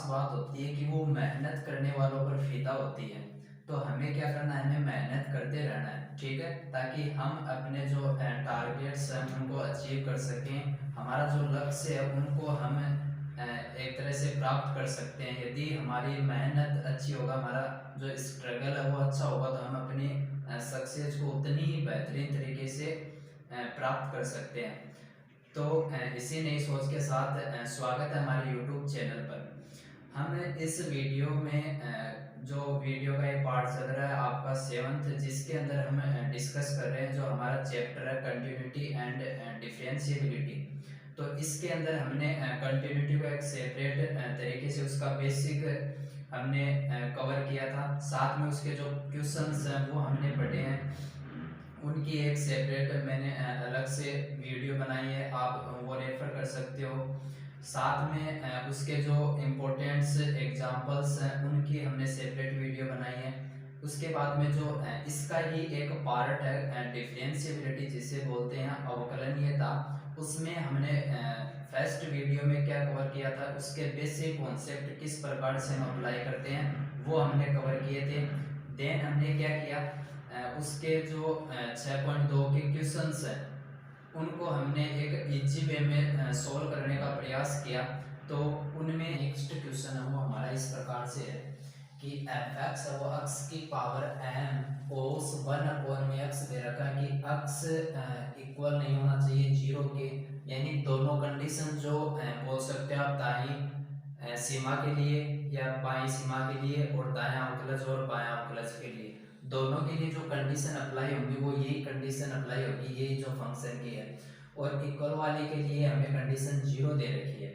बात होती है कि वो मेहनत करने वालों पर फिदा होती है। तो हमें क्या करना है, हमें मेहनत करते रहना है, ठीक है, ताकि हम अपने जो टारगेट्स हैं उनको अचीव कर सकें। हमारा जो लक्ष्य है उनको हम एक तरह से प्राप्त कर सकते हैं। यदि हमारी मेहनत अच्छी होगा, हमारा जो स्ट्रगल है वो अच्छा होगा, तो हम अपनी सक्सेस को उतनी ही बेहतरीन तरीके से प्राप्त कर सकते हैं। तो इसी नई सोच के साथ स्वागत है हमारे YouTube चैनल पर। हम इस वीडियो में जो वीडियो का ये पार्ट चल रहा है आपका 7th, जिसके अंदर हम डिस्कस कर रहे हैं जो हमारा चैप्टर है कंटिन्यूटी एंड डिफरेंशिएबिलिटी। तो इसके अंदर हमने कंटिन्यूटी को एक सेपरेट तरीके से उसका बेसिक हमने कवर किया था। साथ में उसके जो क्वेश्चंस हैं वो हमने पढ़े हैं, उनकी एक सेपरेट मैंने अलग से वीडियो बनाई है, आप वो रेफर कर सकते हो। साथ में उसके जो इम्पोर्टेंट्स एग्जांपल्स हैं उनकी हमने सेपरेट वीडियो बनाई है। उसके बाद में जो इसका ही एक पार्ट है डिफरेंशिएबिलिटी जिसे बोलते हैं अवकलनीयता, उसमें हमने फर्स्ट वीडियो में क्या कवर किया था, उसके बेसिक कॉन्सेप्ट किस प्रकार से हम अप्लाई करते हैं वो हमने कवर किए थे। देन हमने क्या किया, उसके जो 6.2 के क्वेश्चंस हैं उनको हमने एक इजी वे में सॉल्व करने का प्रयास किया। तो उनमें नेक्स्ट क्वेश्चन है वो हमारा इस प्रकार से है कि एफ एक्स है वो एक्स की पावर एम कोस 1/x दे रखा है कि एक्स इक्वल नहीं होना चाहिए 0 के, यानी दोनों कंडीशन जो बोल सकते हो आप दाई सीमा के लिए या बाई सीमा के लिए और दायां अवकलज और बायां अवकलज के लिए, दोनों के लिए जो कंडीशन अप्लाई होगी वो यही कंडीशन अप्लाई होगी, यही जो फंक्शन की है। और इक्वल वाले के लिए हमें कंडीशन 0 दे रखी है।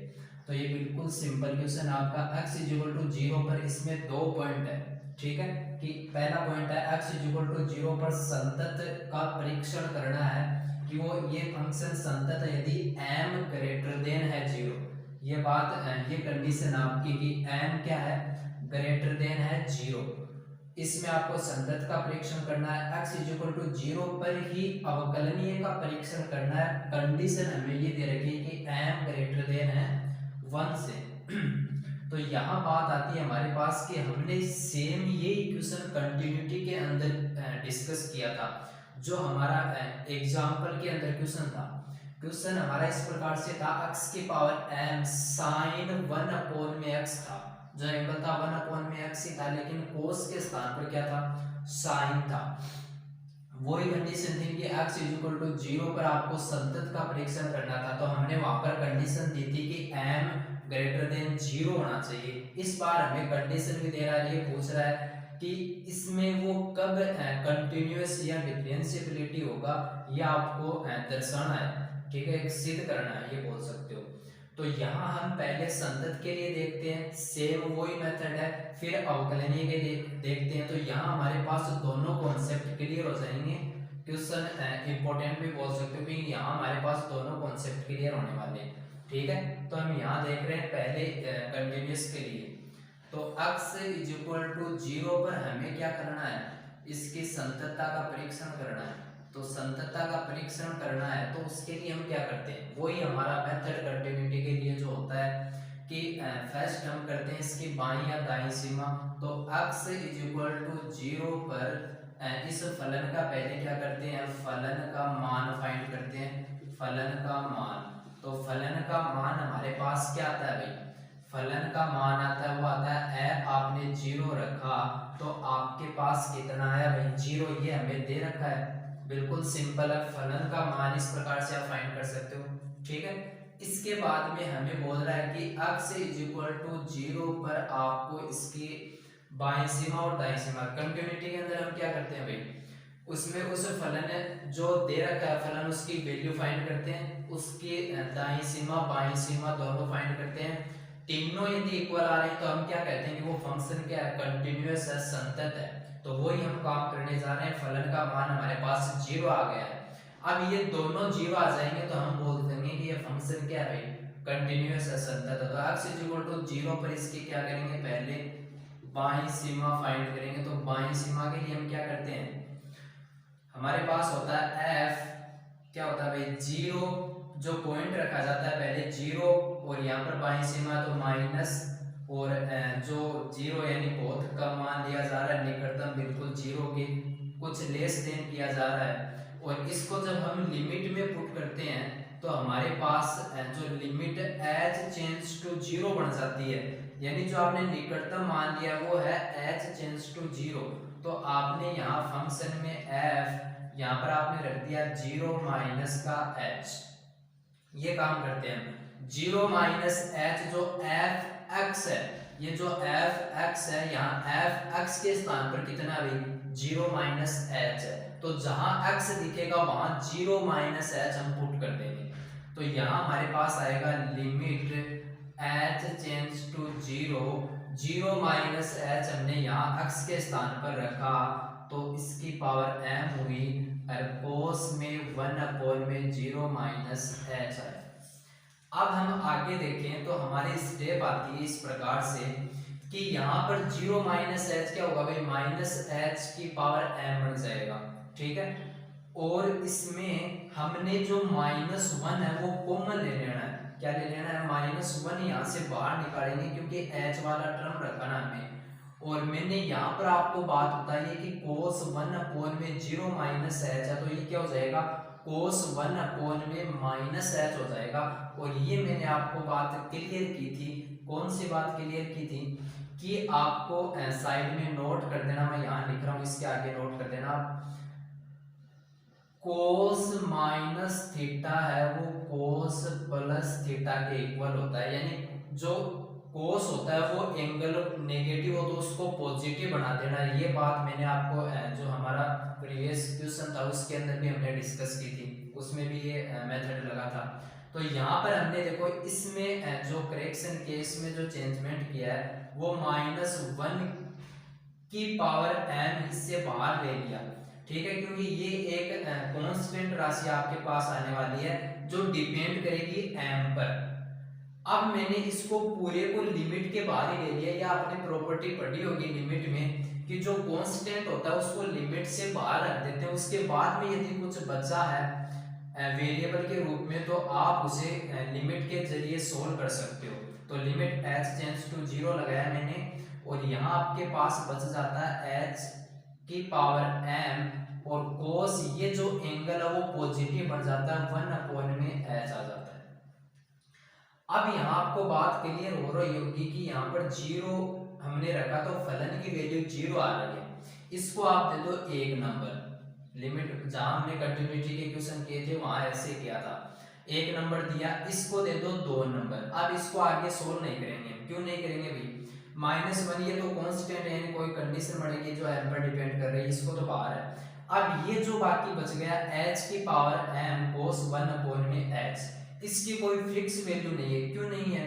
तो ये बिल्कुल सिंपल क्वेश्चन आपका x इक्वल टू 0 पर, इसमें दो पॉइंट है, ठीक है, कि पहला पॉइंट है x इक्वल टू 0 पर संतत का परीक्षण करना है कि वो ये फंक्शन संतत है यदि m ग्रेटर देन है 0। ये बात ये कंडीशन आपकी कि m क्या है, ग्रेटर देन है 0। इसमें आपको संतत का परीक्षण करना है, x इक्वल टू 0 पर ही अवकलनीय का परीक्षण करना है। कंडीशन हमें ये दे रखी है कि m ग्रेटर देन है 1 से। तो यहाँ बात आती है हमारे पास कि हमने सेम ये इक्वेशन कंटिन्यूटी के अंदर डिस्कस किया था, जो हमारा एग्जाम्पल के अंदर क्वेश्चन था। क्वेश्चन हमारा इस प्रकार से था, x की पावर m sin 1/x था, जो एंगल था 1/x ही था, लेकिन कोस के स्थान पर क्या था, साइन था। वही कंडीशन थी कि x इक्वल टू 0 पर आपको संतत का परीक्षण करना था। तो हमने वहां पर कंडीशन दी थी कि m ग्रेटर देन 0 होना चाहिए। इस बार हमें कंडीशन भी दे रहा है, ये पूछ रहा है कि इसमें वो कब कंटिन्यूअस या डिफरेंशिएबिलिटी होगा, यह आपको दर्शाना है, ठीक है, एक सिद्ध करना है, ये बोल सकते हो। तो यहाँ हम पहले संतत के लिए देखते हैं, सेम वही मेथड है, फिर अवकलनीय के लिए देखते हैं। तो यहाँ हमारे पास दोनों कॉन्सेप्ट क्लियर हो जाएंगे। क्वेश्चन इंपॉर्टेंट भी बोल सकते हो क्योंकि यहाँ हमारे पास दोनों कॉन्सेप्ट क्लियर होने वाले हैं, ठीक है। तो हम यहाँ देख रहे हैं पहले कंटिन्यूअस के लिए। तो x इक्वल टू 0 पर हमें क्या करना है, इसकी संततता का परीक्षण करना है। तो संततता का परीक्षण करना है तो उसके लिए हम क्या करते हैं, वही हमारा मेथड कंटिन्यूटी के लिए जो होता है कि फर्स्ट हम करते हैं इसकी बाईं या दाईं सीमा। तो x इक्वल टू 0 पर इस फलन का पहले क्या करते हैं, फलन का मान फाइंड करते हैं, फलन का मान। तो फलन का मान हमारे पास क्या आता है भाई, फलन का मान आता है वो आता है f आपने 0 रखा तो आपके पास कितना आया भाई 0, ये हमें दे रखा है। बिल्कुल सिंपल है, फलन का मान इस प्रकार से आप फाइंड कर सकते हो, ठीक है। इसके बाद में हमें बोल रहा है कि x इक्वल टू 0 पर आपको इसकी बाईं सीमा और दाईं सीमा, कंटिन्यूटी के अंदर हम क्या करते हैं भाई, उसमें उस फलन जो दे रखा है फलन उसकी वैल्यू फाइंड करते हैं, उसकी दाईं सीमा बाईं सीमा दोनों फाइंड करते हैं। तीनों यदि इक्वल आ रहे हैं तो हम क्या कहते हैं कि वो फंक्शन क्या है, कंटिन्यूअस है, संतत है। तो वही हम काम करने जा रहे हैं, फलन का मान हमारे पास 0 आ गया है। अब ये दोनों 0 आ जाएंगे तो हम बोल देंगे कि ये फंक्शन क्या है भाई, कंटिन्यूअस है, संतत है। तो x इक्वल टू 0 पर इसकी क्या करेंगे, पहले बाईं सीमा फाइंड करेंगे। तो बाईं सीमा के लिए हम क्या करते हैं, हमारे पास होता है f, क्या होता है भाई 0, जो पॉइंट रखा जाता है पहले 0 और यहाँ पर बाईं सीमा तो माइनस और जो जीरो यानी बहुत कम मान लिया जा रहा है, निकटतम बिल्कुल जीरो के कुछ लेस देन किया जा रहा है। और इसको जब हम लिमिट में पुट करते हैं तो हमारे पास जो limit H change to zero बन जाती है, यानी जो आपने निकटतम मान लिया वो है एच चेंज टू जीरो। तो आपने यहाँ फंक्शन में एफ यहाँ पर आपने रख दिया जीरो माइनस का एच। ये काम करते हैं हम, जीरो माइनस एच जो एफ एक्स है, ये जो एफ एक्स है यहाँ एफ एक्स के स्थान पर कितना भी जीरो माइनस एच है, तो जहां एक्स दिखेगा वहां जीरो माइनस एच हम पुट कर देंगे। तो यहाँ हमारे पास आएगा limit H change to zero, zero minus H हमने यहाँ एक्स के स्थान पर रखा तो इसकी पावर m हुई और कोस में 1 में जीरो माइनस एच है। अब हम आगे देखें तो हमारी स्टेप आती है इस प्रकार से कि यहाँ पर जीरो माइनस एच क्या होगा भाई, माइनस एच की पावर m बन जाएगा, ठीक है। और इसमें हमने जो माइनस वन है वो कॉमन ले लेना है। क्या ले लेना है, माइनस वन यहाँ से बाहर निकालेंगे क्योंकि h वाला टर्म रखा ना हमें। और मैंने यहाँ पर आपको बात बताई है कि कोस 1 में जीरो माइनस एच है, तो ये क्या हो जाएगा कोस 1 में माइनस एच हो जाएगा। और ये मैंने आपको बात क्लियर की थी, कौन सी बात क्लियर की थी कि आपको साइड में नोट कर देना, मैं यहाँ लिख रहा हूँ इसके आगे नोट कर देना, कोस माइनस थीटा है वो कोस प्लस थीटा के इक्वल होता है। यानी जो कोस होता है वो एंगल नेगेटिव हो तो उसको पॉजिटिव बना देना। ये बात मैंने आपको जो हमारा प्रीवियस क्वेश्चन था उसके अंदर भी हमने डिस्कस की थी, उसमें भी ये मेथड लगा था। तो यहाँ पर हमने देखो इसमें जो करेक्शन केस में जो चेंजमेंट किया है वो माइनस वन की पावर m इससे बाहर ले लिया, ठीक है, क्योंकि ये एक कांस्टेंट राशि आपके पास आने वाली है जो डिपेंड करेगी m पर। अब मैंने इसको पूरे को लिमिट के बाहर ही ले लिया, या आपने प्रॉपर्टी पढ़ी होगी लिमिट में कि जो कांस्टेंट होता है उसको लिमिट से बाहर रख देते हैं, उसके बाद में यदि कुछ बचा है वेरिएबल के रूप में तो आप उसे लिमिट के जरिए सोल्व कर सकते हो। तो limit h tends to zero लगाया मैंने और यहाँ आपके पास बच जाता है h की पावर m और cos ये जो एंगल है वो पॉजिटिव बन जाता है 1 में h आ जाता है। अब यहाँ आपको बात क्लियर हो रही होगी कि यहाँ पर जीरो हमने रखा तो फलन की वैल्यू जीरो आ रही है, इसको आप दे दो एक नंबर। लिमिट जहां हमने कंटिन्यूटी के क्वेश्चन किए थे वहां ऐसे किया था, एक नंबर दिया, इसको दे दो 2 नंबर। अब इसको आगे सोल्व नहीं करेंगे, क्यों नहीं करेंगे भाई, माइनस वन ये तो कांस्टेंट है, कोई कंडीशन बनेगी जो m पर डिपेंड कर रही है, इसको तो बाहर है। अब ये जो बाकी बच गया h की पावर m cos 1 में h, इसकी कोई फिक्स वैल्यू नहीं है, क्यों नहीं है,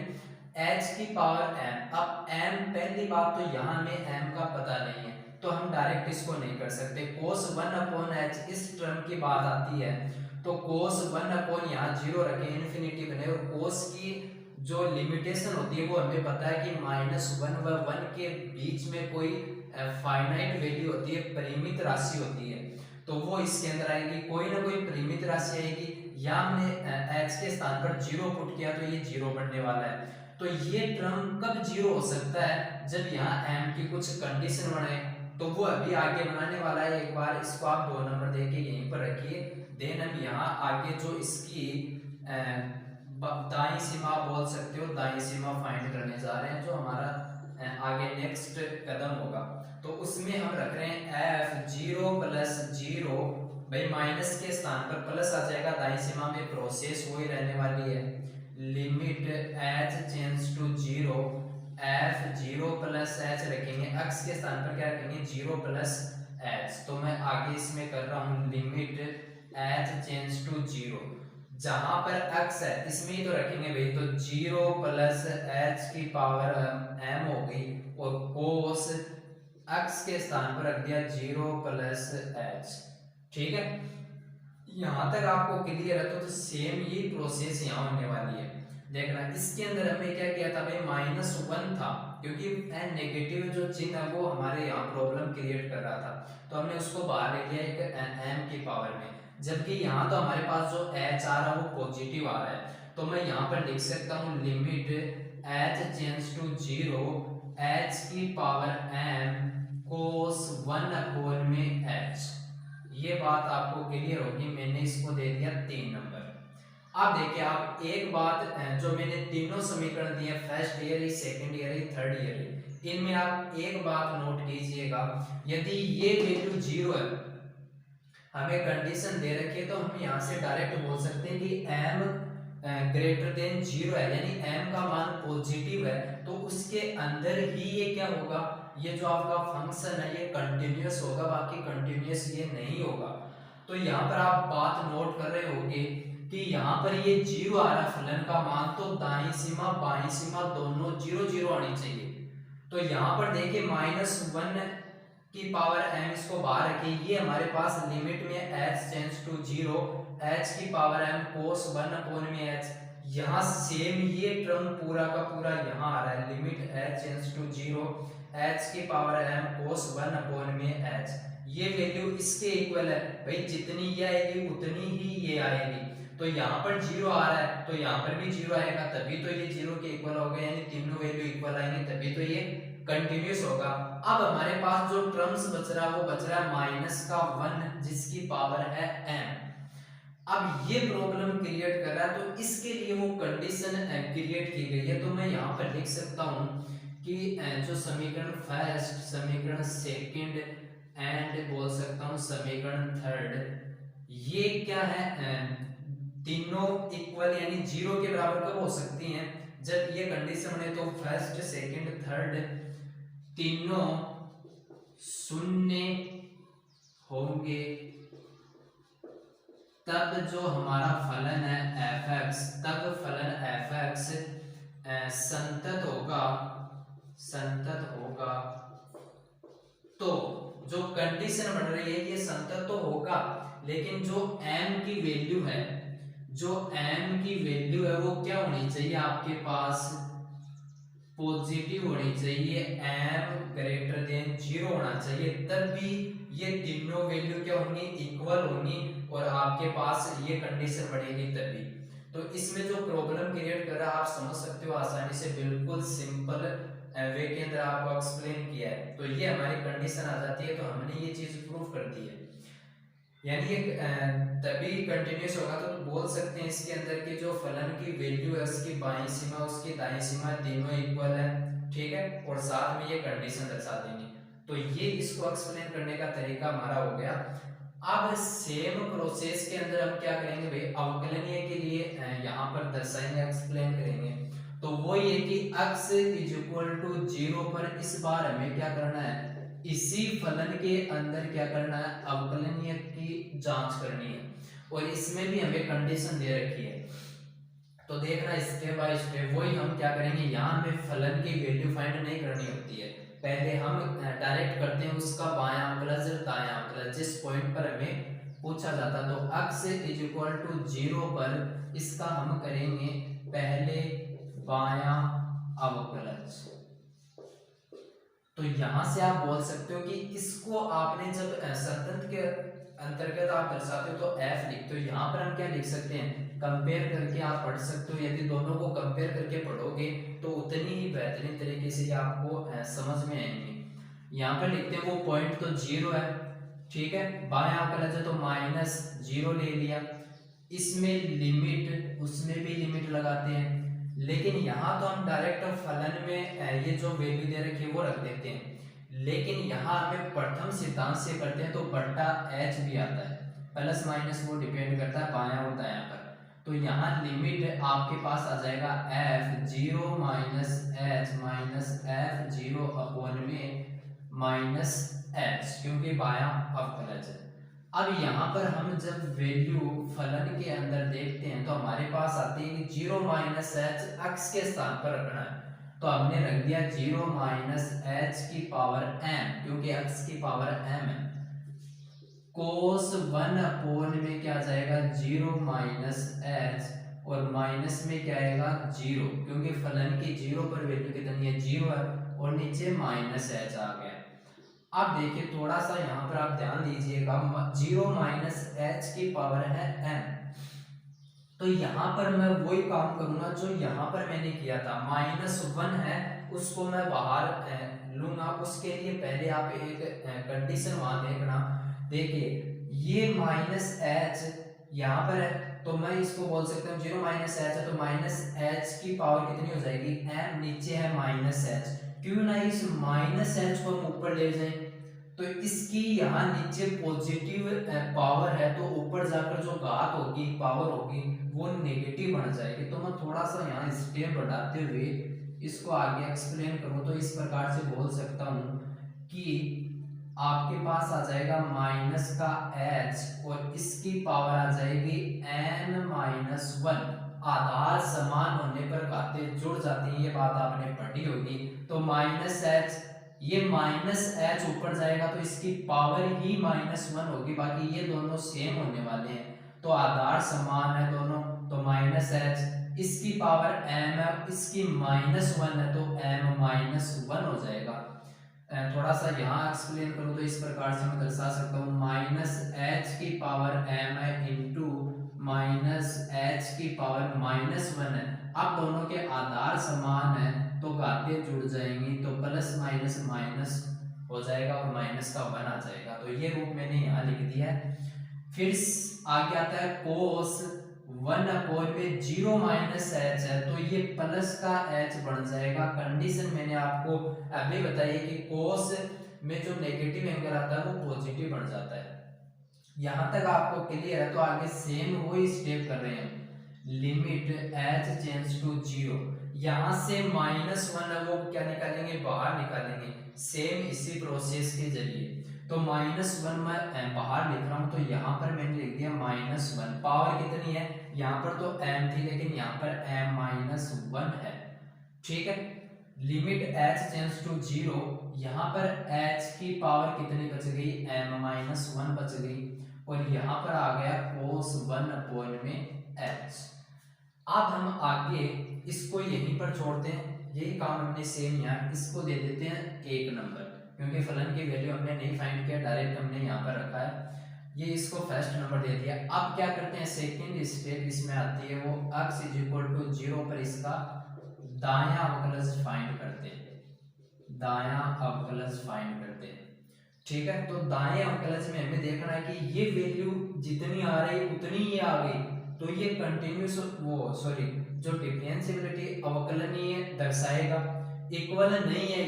h की पावर m। अब m पहली बात तो यहाँ में m का पता नहीं है तो हम डायरेक्ट इसको नहीं कर सकते, cos 1/h इस टर्म की बात आती है तो cos 1 यहाँ जीरो रखें इन्फिनिटी बने, और cos की जो लिमिटेशन होती है वो हमें पता है कि -1 व 1 के बीच में कोई फाइनाइट वैल्यू होती है, परिमित राशि होती है, तो वो इसके अंदर आएगी, कोई ना कोई परिमित राशि आएगी। या हमने h के स्थान पर जीरो पुट किया तो ये जीरो बनने वाला है। तो ये टर्म कब जीरो हो सकता है, जब यहाँ m की कुछ कंडीशन बने, तो वो अभी आगे बनाने वाला है। एक बार इसको आप 2 नंबर देके यहीं पर रखिए, देन हम यहाँ आगे जो इसकी दाईं सीमा बोल सकते हो, दाईं सीमा फाइंड करने जा रहे हैं, जो हमारा आगे नेक्स्ट कदम होगा। तो उसमें हम रख रहे हैं f 0 + 0, भाई माइनस के स्थान पर प्लस आ जाएगा, दाईं सीमा में प्रोसेस वही रहने वाली है, limit h tends to 0 f 0 + h रखेंगे, x के स्थान पर क्या रखेंगे 0 + h। तो मैं आगे इसमें कर रहा हूँ लिमिट h टेंड्स टू 0, जहां पर x है इसमें ही तो रखेंगे भाई, तो 0 + h की पावर m हो गई और cos x के स्थान पर रख दिया 0 + h, ठीक है। यहां तक आपको क्लियर है, तो सेम ये प्रोसेस यहाँ होने वाली है। देखना इसके अंदर हमने क्या किया था भाई, -1 था, क्योंकि n नेगेटिव जो चिन्ह है वो हमारे यहाँ प्रॉब्लम क्रिएट कर रहा था, तो हमने उसको बाहर ले लिया एक m की पावर में, जबकि यहाँ तो हमारे पास जो h आ रहा है वो पॉजिटिव आ रहा है। तो मैं यहाँ पर लिख सकता हूँ limit h change to 0 h की पावर m cos 1 अपॉन में h। ये बात आपको क्लियर होगी। मैंने इसको दे दिया 3 नंबर। अब देखिए आप एक बात जो मैंने तीनों समीकरण दिए first year, second year, third year, इनमें आप एक बात नोट कीजिएगा, यदि ये वैल्यू 0 है, हमें कंडीशन दे रखी है, तो हम यहाँ से डायरेक्ट बोल सकते हैं कि m ग्रेटर देन 0 है, यानी m का मान पॉजिटिव है, तो उसके अंदर ही ये क्या होगा, ये जो आपका फंक्शन है ये कंटिन्यूअस होगा, बाकी कंटिन्यूअस ये नहीं होगा। तो यहाँ पर आप बात नोट कर रहे होंगे कि यहाँ पर ये 0 आ रहा फलन का मान, तो दाईं सीमा बाईं सीमा दोनों 0 0 आनी चाहिए। तो यहाँ पर देखिए -1 की पावर m इसको बाहर रखिए, ये हमारे पास लिमिट में h टेंड्स टू 0 h की पावर m cos 1 अपॉन में h, यहाँ सेम ये टर्म पूरा का पूरा यहाँ आ रहा है, limit h tends to 0 h की पावर m cos 1 अपॉन में h, ये वैल्यू इसके इक्वल है भाई, जितनी ये आएगी उतनी ही ये आएगी। तो यहाँ पर 0 आ रहा है, तो यहाँ पर भी 0 आएगा, तभी तो ये 0 के इक्वल हो गए, यानी तीनों वैल्यू इक्वल आएंगे, तभी तो ये कंटिन्यूअस होगा। अब हमारे पास जो टर्म्स बच रहा है वो बच रहा है -1 जिसकी पावर है m। अब ये प्रॉब्लम क्रिएट कर रहा है, तो इसके लिए वो कंडीशन क्रिएट की गई है। तो मैं यहाँ पर लिख सकता हूँ कि जो समीकरण फर्स्ट, समीकरण सेकंड एंड बोल सकता हूँ समीकरण थर्ड, ये क्या है, तीनों इक्वल यानी 0 के बराबर कब हो सकती हैं, जब ये कंडीशन बने। तो फर्स्ट सेकंड थर्ड तीनों शून्य होंगे, तब जो हमारा फलन है fx, तब फलन fx संतत होगा, संतत होगा। तो जो कंडीशन बन रही है ये संतत तो होगा, लेकिन जो m की वैल्यू है, जो m की वैल्यू है वो क्या होनी चाहिए आपके पास, पॉजिटिव होनी चाहिए, m ग्रेटर देन 0 होना चाहिए, तब भी ये तीनों वैल्यू क्या होंगी, इक्वल होंगी, और आपके पास ये कंडीशन बढ़ेगी तभी। तो इसमें जो प्रॉब्लम क्रिएट कर रहा है आप समझ सकते हो आसानी से, बिल्कुल सिंपल वे के अंदर आपको एक्सप्लेन किया है। तो ये हमारी कंडीशन आ जाती है, तो हमने ये चीज प्रूव कर दी है, यानी ये तभी कंटिन्यूअस होगा। तो बोल सकते हैं इसके अंदर की जो फलन की वैल्यू है उसकी बाईं सीमा उसकी दाईं सीमा तीनों इक्वल है, ठीक है, और साथ में ये कंडीशन दर्शा देंगे। तो ये इसको एक्सप्लेन करने का तरीका हमारा हो गया। अब सेम प्रोसेस के अंदर हम क्या करेंगे भाई, अवकलनीय के लिए यहाँ पर दर्शाएंगे, एक्सप्लेन करेंगे। तो वो ये कि x इज इक्वल टू 0 पर इस बार हमें क्या करना है, इसी फलन के अंदर क्या करना है, अवकलनीय की जांच करनी है, और इसमें भी हमें कंडीशन दे रखी है। तो देखना स्टेप बाय स्टेप, वही हम क्या करेंगे, यहाँ हमें फलन की वैल्यू फाइंड नहीं करनी होती है, पहले हम डायरेक्ट करते हैं उसका बायां अवकलज दायां अवकलज, जिस पॉइंट पर हमें पूछा जाता। तो x इज इक्वल टू 0 पर इसका हम करेंगे पहले बायां अवकलज। तो यहां से आप बोल सकते हो कि इसको आपने जब संतत के अंतर्गत आप दर्शाते हो तो f लिखते हो, यहाँ पर हम क्या लिख सकते हैं, कंपेयर करके आप पढ़ सकते हो। यदि दोनों को कंपेयर करके पढ़ोगे तो उतनी ही बेहतरीन तरीके से आपको समझ में आएंगे। यहाँ पर लिखते हैं वो पॉइंट तो 0 है, ठीक है, बायां अवकलज है तो -0 ले लिया, इसमें लिमिट उसमें भी लिमिट लगाते हैं, लेकिन यहाँ तो हम डायरेक्ट फलन में ये जो वैल्यू दे रखी है वो रख देते हैं, लेकिन यहाँ हमें प्रथम सिद्धांत से करते हैं तो बट्टा h भी आता है, प्लस माइनस वो डिपेंड करता है बायां और दायां पर। तो यहाँ लिमिट आपके पास आ जाएगा f0 -h -f0 अपॉन में -h, क्योंकि बायां अवकलज है। अब यहाँ पर हम जब वैल्यू फलन के अंदर देखते हैं तो हमारे पास आती है कि 0 -h x के स्थान पर रखना है, तो हमने रख दिया 0 -h की पावर m, क्योंकि x की पावर m है, cos 1 अपॉन में क्या आ जाएगा 0 -h, और माइनस में क्या आएगा 0, क्योंकि फलन की 0 पर वैल्यू कितनी है 0 है, और नीचे -h आ गया। अब देखिए थोड़ा सा यहाँ पर आप ध्यान दीजिएगा, 0 -h की पावर है m, तो यहाँ पर मैं वही काम करूंगा जो यहाँ पर मैंने किया था, -1 है उसको मैं बाहर लूंगा। उसके लिए पहले आप एक कंडीशन वहां देखना। देखिए ये -h यहाँ पर है, तो मैं इसको बोल सकता हूँ 0 -h है, तो -h की पावर कितनी हो जाएगी, m, नीचे है -h, क्यों ना इस -h को हम ऊपर ले जाएं। तो इसकी यहाँ नीचे पॉजिटिव पावर है, तो ऊपर जाकर जो घात होगी, पावर होगी, वो नेगेटिव बन जाएगी। तो मैं थोड़ा सा यहाँ स्टेप बढ़ाते हुए इसको आगे एक्सप्लेन करूँ तो इस प्रकार से बोल सकता हूँ कि आपके पास आ जाएगा माइनस का h और इसकी पावर आ जाएगी n-1। आधार समान होने पर घातें जुड़ जाती हैं, ये बात आपने पढ़ी होगी। तो -h, ये -h ऊपर जाएगा तो इसकी पावर ही -1 होगी, बाकी ये दोनों सेम होने वाले हैं, तो आधार समान है दोनों। तो -h, इसकी पावर m है, इसकी -1 है, तो m-1 हो जाएगा। थोड़ा सा यहाँ एक्सप्लेन करूँ तो इस प्रकार से मैं दर्शा सकता हूँ, -h की पावर m है इंटू -h की पावर -1 है। अब दोनों के आधार समान है तो घातें जुड़ जाएंगी, तो प्लस माइनस माइनस हो जाएगा और माइनस का 1 आ जाएगा। तो ये रूप मैंने यहाँ लिख दिया है। फिर आगे आता है कोस 1/0 -h है, तो ये प्लस का h बन जाएगा। कंडीशन मैंने आपको अभी बताई है कि कोस में जो नेगेटिव एंगल आता है वो पॉजिटिव बन जाता है। यहाँ तक आपको क्लियर है, तो आगे सेम वही स्टेप कर रहे हैं। लिमिट h चेंज टू 0, यहाँ से -1 है वो क्या निकालेंगे, बाहर निकालेंगे, सेम इसी प्रोसेस के जरिए। तो -1 मैं बाहर लिख रहा हूँ, तो यहाँ पर मैंने लिख दिया -1। पावर कितनी है, यहाँ पर तो m थी लेकिन यहाँ पर m-1 है, ठीक है। लिमिट h टेंड्स टू 0, यहाँ पर h की पावर कितनी बच गई, m-1 बच गई, और यहाँ पर आ गया cos 1 में h। अब हम आगे इसको यहीं पर छोड़ते हैं, यही काम हमने सेम यहाँ इसको दे देते हैं 1 नंबर, क्योंकि फलन की वैल्यू हमने नहीं फाइंड किया, डायरेक्ट हमने यहाँ पर रखा है, ये इसको फर्स्ट नंबर दे दिया। अब क्या करते हैं, सेकंड स्टेप इसमें आती है, वो x = 0 पर इसका दायां अवकलज फाइंड करते हैं, दायां अवकलज फाइंड करते हैं, ठीक है। तो दाएं अवकलज में हमें देखना है कि ये वैल्यू जितनी आ रही उतनी ही आ गई, तो ये कंटिन्यूस वो सॉरी जो डिफरेंशिएबिलिटी अवकलनीय दर्शाएगा। इक्वल नहीं है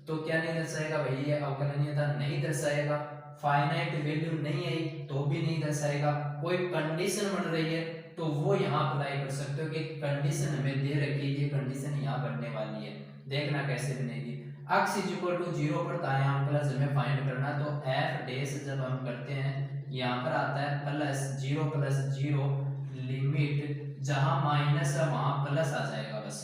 तो क्या नहीं दर्शाएगा भाई, ये अवकलनीयता नहीं दर्शाएगा। फाइनाइट वैल्यू नहीं आई तो भी नहीं दर्शाएगा। कोई कंडीशन बन रही है तो वो यहाँ अप्लाई कर सकते हो कि कंडीशन हमें दे रखी है, ये कंडीशन यहाँ बनने वाली है, देखना कैसे बनेगी। x = 0 पर दायां अवकलज हमें फाइंड करना, तो f डैश जब हम करते हैं यहाँ पर आता है +0 + 0, लिमिट जहां माइनस है वहां प्लस आ जाएगा बस,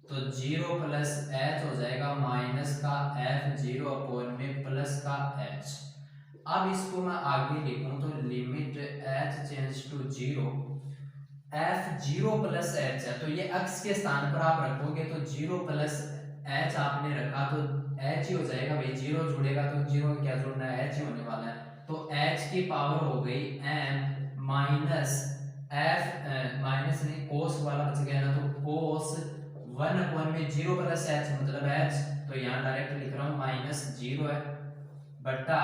तो 0 + h हो जाएगा माइनस का f0 में प्लस का h। अब इसको मैं आगे लिखूं तो limit h tends to 0, f0 + h है, तो ये x के स्थान पर आप रखोगे तो 0 + h आपने रखा तो h ही हो जाएगा भाई, 0 जुड़ेगा तो 0 क्या जोड़ना है, h ही होने वाला है। तो h की पावर हो गई m माइनस f माइनस नहीं कोस वाला बच गया ना, तो कोस 1/0 + h मतलब h, तो यहाँ डायरेक्ट लिख रहा हूँ -0 है बट्टा,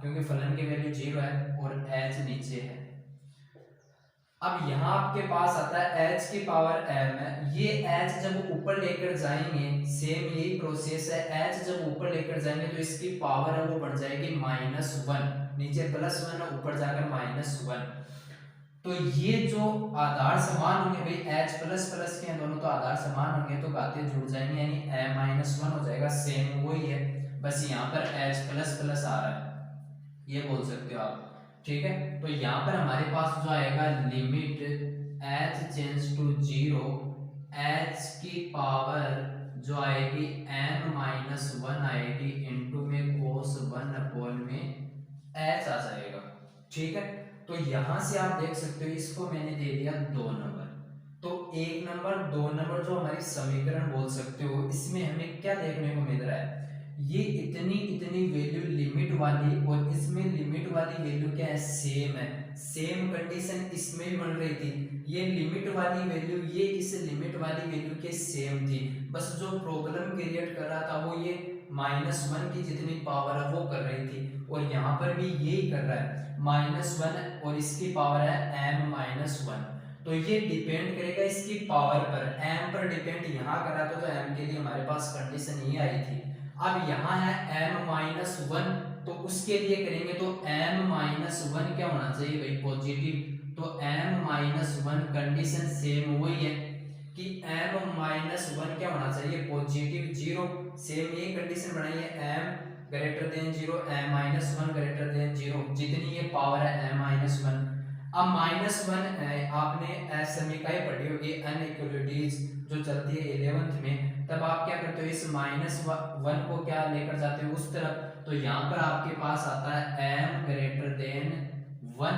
क्योंकि फलन की वैल्यू 0 है और h नीचे है। अब यहाँ आपके पास आता है h की पावर m है, ये h जब ऊपर लेकर जाएंगे सेम यही प्रोसेस है, h जब ऊपर लेकर जाएंगे तो इसकी पावर है वो बढ़ जाएगी -1, नीचे +1 है ऊपर जाकर -1। तो ये जो आधार समान होंगे भाई, h प्लस प्लस के हैं दोनों, तो आधार समान होंगे तो घातें जुड़ जाएंगे, यानी m-1 हो जाएगा, सेम वही है, बस यहाँ पर h प्लस प्लस आ रहा है, ये बोल सकते हो आप, ठीक है। तो यहाँ पर हमारे पास जो आएगा limit h tends to 0, h की पावर जो आएगी m-1 आएगी इंटू में cos 1 में h आ जाएगा, ठीक है। तो यहां से आप देख सकते हो इसको मैंने दे दिया 2 नंबर, तो 1 नंबर 2 नंबर जो हमारी समीकरण बोल सकते हो, इसमें हमें क्या देखने को मिल रहा है, ये इतनी इतनी वैल्यू लिमिट वाली, और इसमें लिमिट वाली वैल्यू क्या है, सेम है। सेम कंडीशन इसमें भी बन रही थी, ये लिमिट वाली वैल्यू ये इस लिमिट वाली वैल्यू के सेम थी, बस जो प्रॉब्लम क्रिएट कर रहा था वो ये -1 की जितनी पावर है वो कर रही थी, और यहाँ पर भी यही कर रहा है -1 और इसकी पावर है m-1। तो ये डिपेंड करेगा इसकी पावर पर, m पर डिपेंड यहाँ करा तो m के लिए हमारे पास कंडीशन ये आई थी। अब यहाँ है m-1, तो उसके लिए करेंगे तो m-1 क्या होना चाहिए भाई, पॉजिटिव। तो m-1 कंडीशन सेम वही है कि m-1 क्या होना चाहिए, पॉजिटिव 0। सेम ये कंडीशन बनाई है, m greater than 0, m-1 greater than 0, जितनी ये पावर है m-1। अब -1 आपने समीकरण पढ़ी होगी अनइक्वालिटीज जो चलती है 11th में, तब आप क्या करते हो, इस -1 को क्या लेकर जाते हो उस तरफ, तो यहाँ पर आपके पास आता है m ग्रेटर देन 1।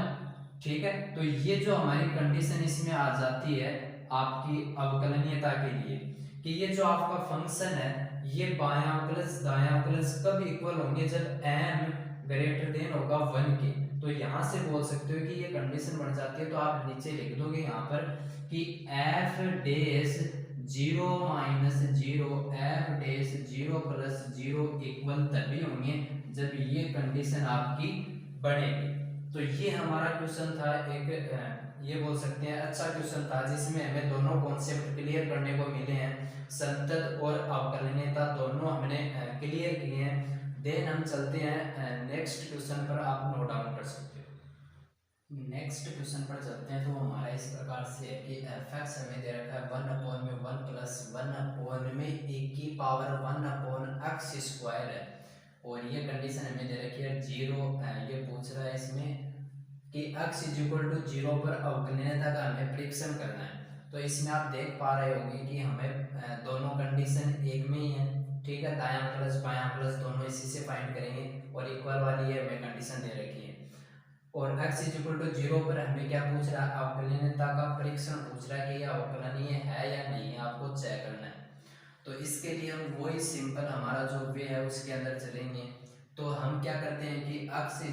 ठीक है, तो ये जो हमारी कंडीशन इसमें आ जाती है आपकी अवकलनीयता के लिए, कि ये जो आपका फंक्शन है ये बायां प्लस दायां प्लस कब इक्वल होंगे, जब m ग्रेटर देन होगा 1 के। तो यहाँ से बोल सकते हो कि ये कंडीशन बन जाती है, तो आप नीचे लिख दोगे यहाँ पर कि f dash 0 - 0 f dash 0 + 0 equal तभी होंगे जब ये कंडीशन आपकी बनेगी। तो ये हमारा क्वेश्चन था, एक ये बोल सकते हैं अच्छा क्वेश्चन था, जिसमें हमें दोनों कॉन्सेप्ट क्लियर करने को मिले हैं, संतत और अवकलनीयता दोनों हमने क्लियर किए हैं। देन हम चलते हैं नेक्स्ट क्वेश्चन पर, आप नोट डाउन कर सकते हो। नेक्स्ट क्वेश्चन पर चलते हैं, तो हमारा इस प्रकार से है कि f(x) हमें दे रखा है 1/1 + 1/(1x²) है, और ये कंडीशन हमें दे रखी है 0। ये पूछ रहा है इसमें कि x = 0 पर अवकलनीयता का हमें परीक्षण करना है। तो इसमें आप देख पा रहे होंगे कि हमें दोनों कंडीशन एक में ही है। ठीक है, दायां प्लस बायां प्लस दोनों इसी से फाइंड करेंगे, और इक्वल वाली ये हमें कंडीशन दे रखी है। और x = 0 पर हमें क्या पूछ रहा है, अवकलनीयता का परीक्षण पूछ रहा है कि यह अवकलनीय है या नहीं है, आपको चेक करना है। तो इसके लिए हम वही सिंपल हमारा जो वे है उसके अंदर चलेंगे। तो हम क्या करते हैं कि x =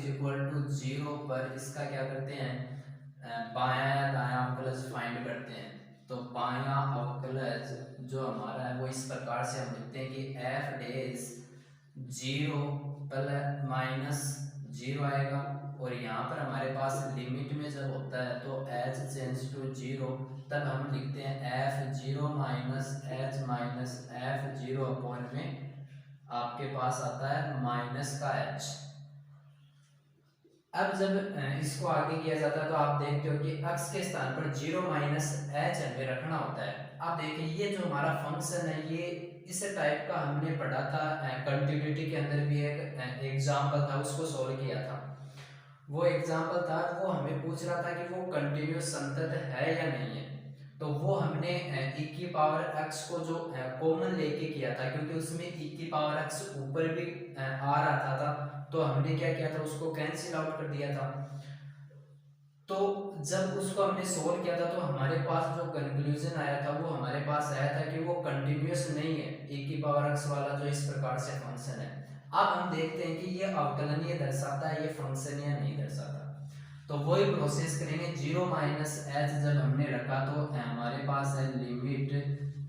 0 पर इसका क्या करते हैं, बायां या दायां अवकलज फाइंड करते हैं। तो बायां अवकलज जो हमारा है वो इस प्रकार से हम लिखते हैं कि f डैश 0 + -0 आएगा, और यहाँ पर हमारे पास लिमिट में जब होता है तो h टेंड्स टू 0, तब हम लिखते हैं f0 - h - f0 अपॉन में आपके पास आता है माइनस का h। अब जब इसको आगे किया जाता है तो आप देखते हो कि x के स्थान पर 0 - h हमें रखना होता है। आप देखिए ये जो हमारा फंक्शन है ये इस टाइप का हमने पढ़ा था, कंटिन्यूटी के अंदर भी एक एग्जाम्पल था, उसको सॉल्व किया था। वो एग्जाम्पल था, वो हमें पूछ रहा था कि वो कंटिन्यूअस संतत है या नहीं है। तो वो हमने e की पावर x को जो कॉमन लेके किया था, क्योंकि उसमें e की पावर x ऊपर भी आ रहा था, तो हमने क्या किया था, उसको कैंसिल आउट कर दिया था। तो जब उसको हमने सोल्व किया था तो हमारे पास जो कंक्लूजन आया था वो हमारे पास आया था कि वो कंटिन्यूअस नहीं है, e की पावर x वाला जो इस प्रकार से फंक्शन है। अब हम देखते हैं कि ये अवकलनीय दर्शाता है ये फंक्शन या नहीं दर्शाता। तो वही प्रोसेस करेंगे, 0 - h जब हमने रखा तो हमारे पास है limit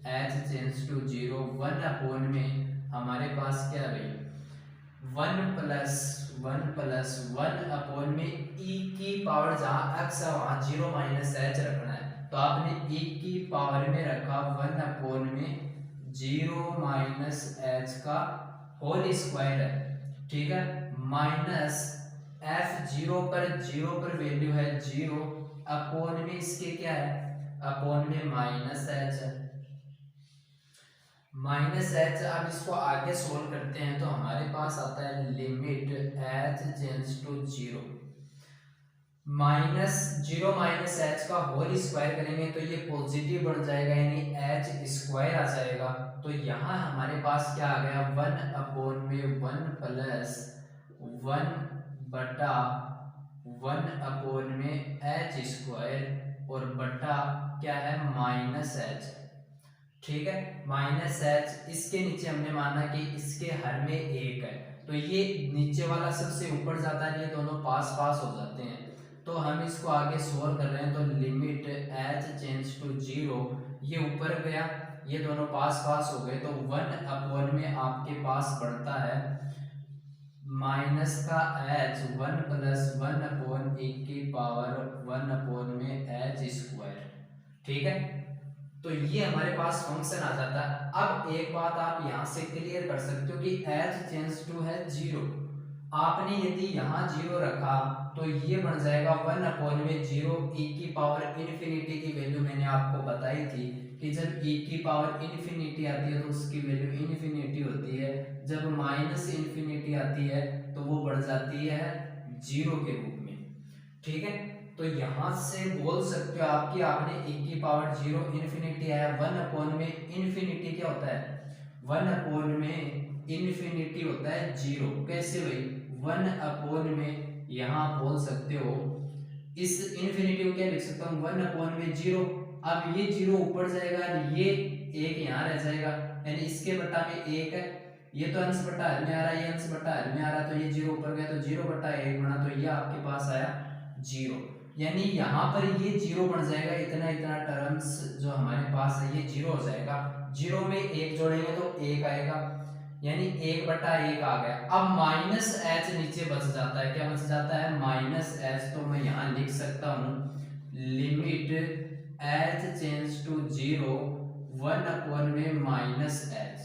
h tends to 0, 1 upon में हमारे पास क्या है 1 + 1 अपॉन में e की पावर जहाँ x है वहाँ 0 - h रखना है, तो आपने e की पावर में रखा 1 अपॉन में 0 - h का होल स्क्वायर है। ठीक है, माइनस f0 पर वैल्यू है 0 अपॉन में इसके क्या है, अपॉन में -h है, -h। अब इसको आगे सोल्व करते हैं तो हमारे पास आता है limit h tends to 0, -0 - h का होल स्क्वायर करेंगे तो ये पॉजिटिव बढ़ जाएगा, यानी h² आ जाएगा। तो यहाँ हमारे पास क्या आ गया, 1 अपॉन में 1 + 1/1 अपॉन में h² और बटा क्या है -h। ठीक है, माइनस एच, इसके नीचे हमने माना कि इसके हर में एक है, तो ये नीचे वाला सबसे ऊपर जाता है, ये दोनों पास पास हो जाते हैं। तो हम इसको आगे सोल्व कर रहे हैं, तो limit H change to zero, ये ऊपर गया, ये दोनों पास पास हो गए, तो 1 में आपके पास बढ़ता है माइनस का एच, 1 प्लस 1/1 में एच स्क्वायर। ठीक है, तो ये हमारे पास फंक्शन आ जाता है। अब एक बात आप यहां से क्लियर कर सकते हो कि एच चेंज टू है जीरो, आपने यदि यहाँ जीरो रखा तो ये बन जाएगा 1/0, e की पावर इन्फिनिटी की वैल्यू मैंने आपको बताई थी कि जब e की पावर इन्फिनिटी आती है तो उसकी वैल्यू इन्फिनिटी होती है, जब माइनस इन्फिनिटी आती है तो वो बढ़ जाती है जीरो के रूप में। ठीक है, तो यहां से बोल सकते हो आप कि आपने e की पावर जीरो, इन्फिनिटी आया, 1 में इन्फिनिटी क्या होता है, 1 में इन्फिनिटी होता है जीरो। कैसे भाई, 1 में यहाँ बोल सकते हो, इस इन्फिनिटी को क्या लिख सकता हूँ, 1 में जीरो। अब ये जीरो ऊपर जाएगा, ये एक यहाँ रह जाएगा, यानी इसके बटा में एक है, ये तो अंश बटा हर में आ रहा है, ये अंश बटा हर में आ रहा है, तो ये जीरो ऊपर गया, तो 0/1 बना, तो ये आपके पास आया जीरो। यानी यहाँ पर ये जीरो बन जाएगा, इतना इतना टर्म्स जो हमारे पास है ये जीरो हो जाएगा। जीरो में एक जोड़ेंगे तो एक आएगा, यानी 1/1 आ गया। अब माइनस एच नीचे बच जाता है, क्या बच जाता है, माइनस एच, तो मैं यहाँ लिख सकता हूँ limit H change to zero 1 में माइनस एच।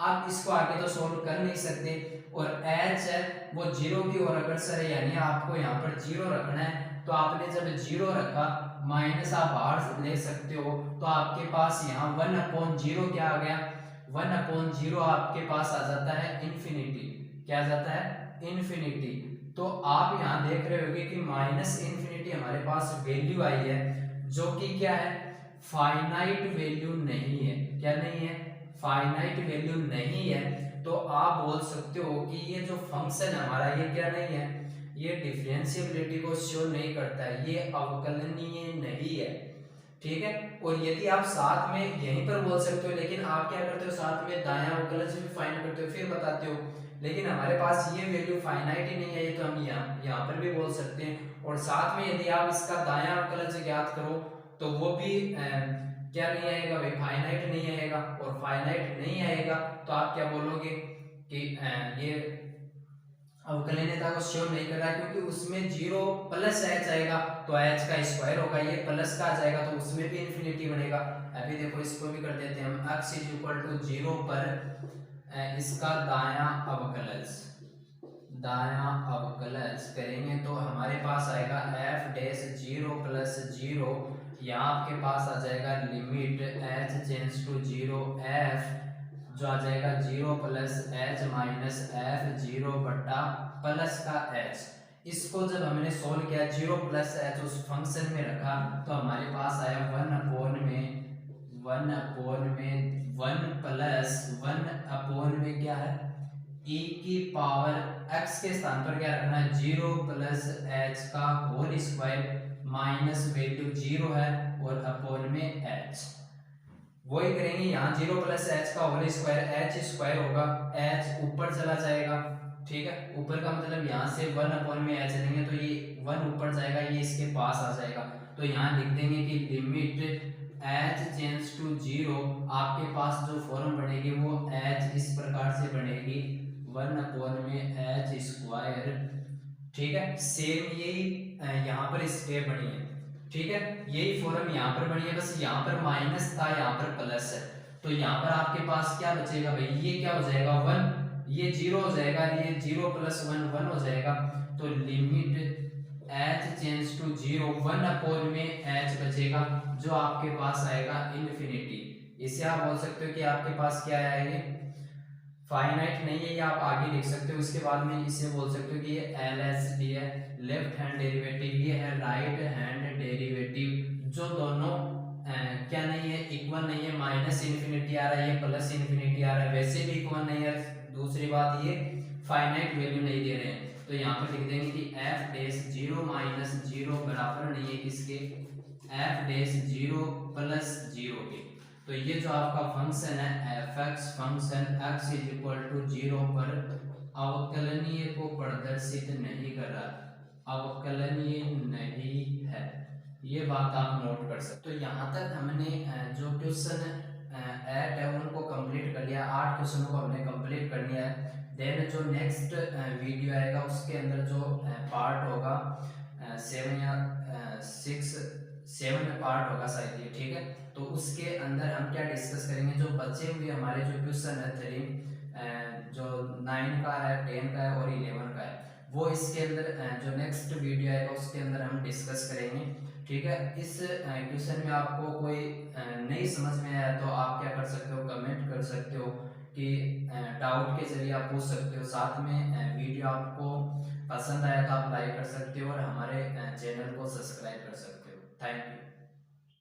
आप इसको आगे तो सोल्व कर नहीं सकते, और एच है वो जीरो की ओर अग्रसर है, यानी आपको यहाँ पर जीरो रखना है, तो आपने जब जीरो रखा, माइनस आप बाहर ले सकते हो, तो आपके पास यहाँ 1/0 क्या आ गया, 1/0 आपके पास आ जाता है इन्फिनिटी। क्या आ जाता है, इन्फिनिटी। तो आप यहाँ देख रहे होगे कि माइनस इन्फिनिटी हमारे पास वैल्यू आई है, जो कि क्या है, फाइनाइट वैल्यू नहीं है। क्या नहीं है, फाइनाइट वैल्यू नहीं है। तो आप बोल सकते हो कि ये जो फंक्शन है हमारा, ये क्या नहीं है, ये डिफरेंशिएबिलिटी को शो नहीं करता है, ये अवकलनीय नहीं है। ठीक है, और यदि आप साथ में यहीं पर बोल सकते हो, लेकिन आप क्या करते हो, साथ में दायां अवकलन से भी फाइंड करते हो, फिर बताते हो, लेकिन हमारे पास ये वैल्यू फाइनाइट ही नहीं है, ये तो हम यहाँ पर भी बोल सकते हैं। और साथ में यदि आप इसका दायां अवकलन से ज्ञात करो तो वो भी क्या नहीं आएगा भाई, फाइनाइट नहीं आएगा, और फाइनाइट नहीं आएगा तो आप क्या बोलोगे कि ये अवकलनीयता को शो नहीं कर रहा है, क्योंकि उसमें जीरो प्लस एच आएगा तो एच का स्क्वायर होगा, ये प्लस का आ जाएगा तो उसमें भी इन्फिनिटी बनेगा। अभी देखो इसको भी कर देते हैं हम, x = 0 पर इसका दायां अवकलज करेंगे तो हमारे पास आएगा f'(0 + 0), यहाँ आपके पास आ जाएगा limit h change to 0 f, जो आ जाएगा 0 + h माइनस f 0 बटा प्लस का h। इसको जब हमने सोल्व किया 0 + h उस फंक्शन में रखा तो हमारे पास आया 1/1 में 1 में क्या है, e की पावर x के स्थान पर क्या रखना है, 0 + h का होल स्क्वायर माइनस वैल्यू 0 है और अपॉन में h। वही करेंगे यहाँ 0 + h का होल स्क्वायर, h स्क्वायर होगा, h ऊपर चला जाएगा। ठीक है, ऊपर का मतलब यहाँ से 1/में h लेंगे तो ये 1 ऊपर जाएगा, ये इसके पास आ जाएगा, तो यहाँ लिख देंगे कि लिमिट h चेंज टू 0, आपके पास जो फॉर्म बनेगी वो h इस प्रकार से बनेगी 1/में h स्क्वायर। ठीक है, सेम यही यहाँ पर स्टेप बनी है। ठीक है, यही फॉर्म यहाँ पर बनी है, बस यहाँ पर माइनस था, यहाँ पर प्लस है, तो यहाँ पर आपके पास क्या बचेगा भाई, ये क्या हो जाएगा 1, ये 0 हो जाएगा, ये 0 + 1 1 हो जाएगा, तो लिमिट h चेंज टू 0 1/में h बचेगा, जो आपके पास आएगा इन्फिनिटी। इसे आप बोल सकते हो कि आपके पास क्या आएगा, फाइनाइट नहीं है, ये आप आगे लिख सकते हो। इसके बाद में इसे बोल सकते हो कि ये LHD है, लेफ्ट हैंड डेरिवेटिव, ये है राइट हैंड डेरिवेटिव, जो दोनों क्या नहीं है, इक्वल नहीं है, माइनस इन्फिनिटी आ रहा है, ये प्लस इन्फिनिटी आ रहा है, वैसे भी इक्वल नहीं है। दूसरी बात, ये फाइनाइट वैल्यू नहीं दे रहे हैं, तो यहाँ पर लिख देंगे कि f'(0 - 0) बराबर नहीं है किसके, f'(0 + 0) के। तो ये जो आपका फंक्शन है F X function x is equal to 0 पर अवकलनीय को प्रदर्शित नहीं कर रहा, अवकलनीय नहीं है। ये बात आप नोट कर सकते। तो यहाँ तक हमने जो क्वेश्चन 8 है उनको कंप्लीट कर लिया, 8 क्वेश्चनों को हमने कंप्लीट कर लिया है। देन जो नेक्स्ट वीडियो आएगा उसके अंदर जो पार्ट होगा 7 या 6 7 पार्ट होगा शायद ये, ठीक है। तो उसके अंदर हम क्या डिस्कस करेंगे, जो बचे हुए हमारे जो क्वेश्चन है 3 जो 9 का है, 10 का है और 11 का है, वो इसके अंदर जो नेक्स्ट वीडियो आएगा उसके अंदर हम डिस्कस करेंगे, ठीक है। इस क्वेश्चन में आपको कोई नहीं समझ में आया तो आप क्या कर सकते हो, कमेंट कर सकते हो कि डाउट के जरिए आप पूछ सकते हो। साथ में वीडियो आपको पसंद आया तो आप लाइक कर सकते हो और हमारे चैनल को सब्सक्राइब कर सकते हो। Thank you.